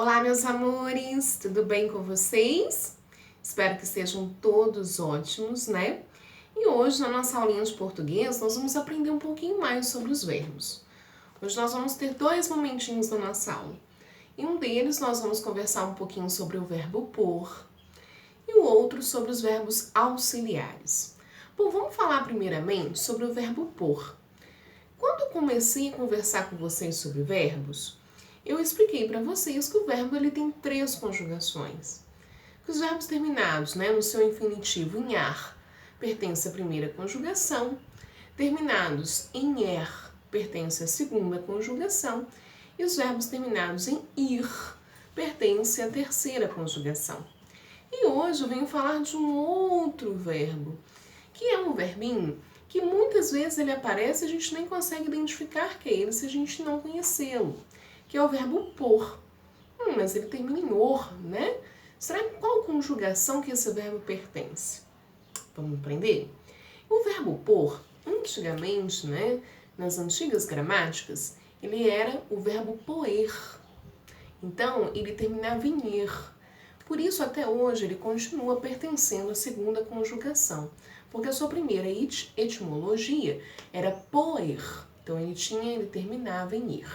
Olá, meus amores, tudo bem com vocês? Espero que estejam todos ótimos, né? E hoje, na nossa aulinha de português, nós vamos aprender um pouquinho mais sobre os verbos. Hoje nós vamos ter 2 momentinhos na nossa aula. Em um deles, nós vamos conversar um pouquinho sobre o verbo por e o outro sobre os verbos auxiliares. Bom, vamos falar primeiramente sobre o verbo por. Quando eu comecei a conversar com vocês sobre verbos, eu expliquei para vocês que o verbo ele tem 3 conjugações. Que os verbos terminados no seu infinitivo em ar pertence à primeira conjugação, terminados em er pertence à segunda conjugação e os verbos terminados em ir pertence à terceira conjugação. E hoje eu venho falar de um outro verbo, que é um verbinho que muitas vezes ele aparece e a gente nem consegue identificar que é ele se a gente não conhecê-lo, que é o verbo por. Mas ele termina em or, né? Será que qual conjugação que esse verbo pertence? Vamos aprender? O verbo por, antigamente, nas antigas gramáticas, ele era o verbo poer. Então, ele terminava em er. Por isso, até hoje, ele continua pertencendo à segunda conjugação, porque a sua primeira etimologia era poer. Então, ele terminava em ir.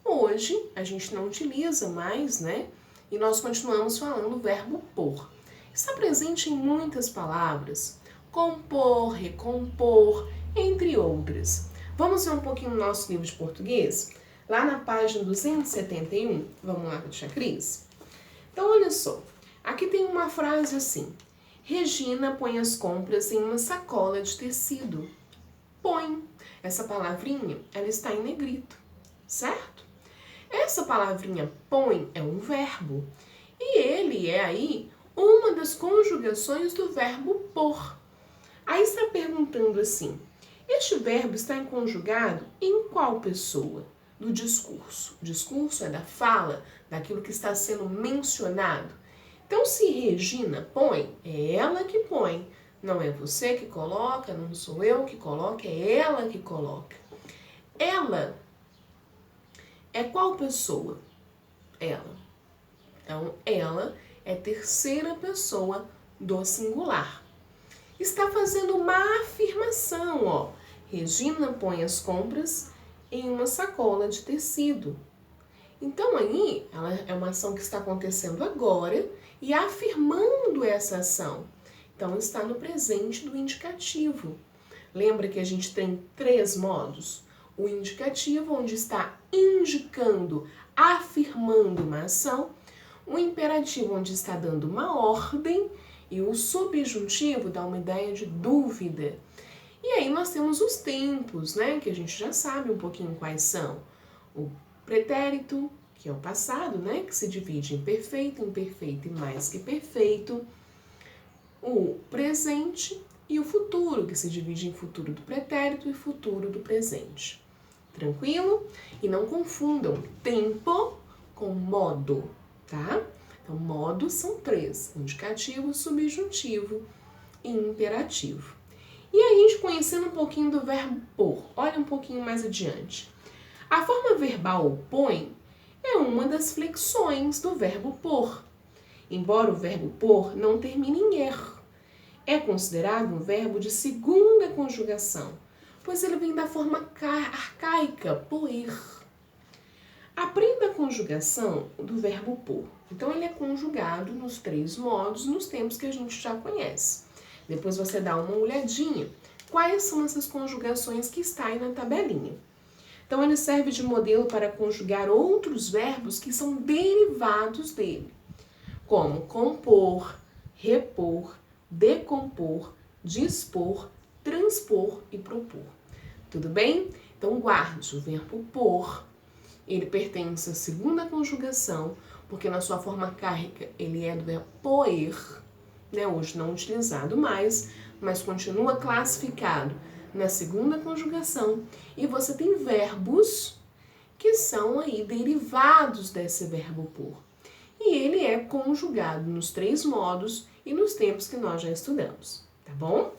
Hoje, a gente não utiliza mais, E nós continuamos falando o verbo por. Está presente em muitas palavras, compor, recompor, entre outras. Vamos ver um pouquinho no nosso livro de português? Lá na página 271, vamos lá, tia Cris? Então, olha só, aqui tem uma frase assim: Regina põe as compras em uma sacola de tecido. Põe. Essa palavrinha, ela está em negrito, certo? Essa palavrinha põe é um verbo e ele é aí uma das conjugações do verbo por. Aí está perguntando assim, este verbo está conjugado em qual pessoa? Do discurso. O discurso é da fala, daquilo que está sendo mencionado. Então, se Regina põe, é ela que põe. Não é você que coloca, não sou eu que coloco, é ela que coloca. Ela é qual pessoa? Ela. Então, ela é terceira pessoa do singular. Está fazendo uma afirmação, ó. Regina põe as compras em uma sacola de tecido. Então, aí, ela é uma ação que está acontecendo agora e afirmando essa ação. Então, está no presente do indicativo. Lembra que a gente tem 3 modos? O indicativo, onde está indicando, afirmando uma ação. O imperativo, onde está dando uma ordem. E o subjuntivo dá uma ideia de dúvida. E aí nós temos os tempos, que a gente já sabe um pouquinho quais são. O pretérito, que é o passado, que se divide em perfeito, imperfeito e mais que perfeito. O presente e o futuro, que se divide em futuro do pretérito e futuro do presente. Tranquilo? E não confundam tempo com modo, tá? Então, modos são 3, indicativo, subjuntivo e imperativo. E aí, a gente conhecendo um pouquinho do verbo por, olha um pouquinho mais adiante. A forma verbal põe é uma das flexões do verbo por. Embora o verbo por não termine em er, é considerado um verbo de segunda conjugação, pois ele vem da forma arcaica, poer. Aprenda a conjugação do verbo por. Então, ele é conjugado nos 3 modos, nos tempos que a gente já conhece. Depois você dá uma olhadinha. Quais são essas conjugações que está aí na tabelinha? Então, ele serve de modelo para conjugar outros verbos que são derivados dele, como compor, repor, decompor, dispor, transpor e propor. Tudo bem? Então, guarde o verbo por. Ele pertence à segunda conjugação, porque na sua forma arcaica ele é do verbo poer, hoje não utilizado mais, mas continua classificado na segunda conjugação. E você tem verbos que são aí derivados desse verbo por. E ele é conjugado nos 3 modos e nos tempos que nós já estudamos, tá bom?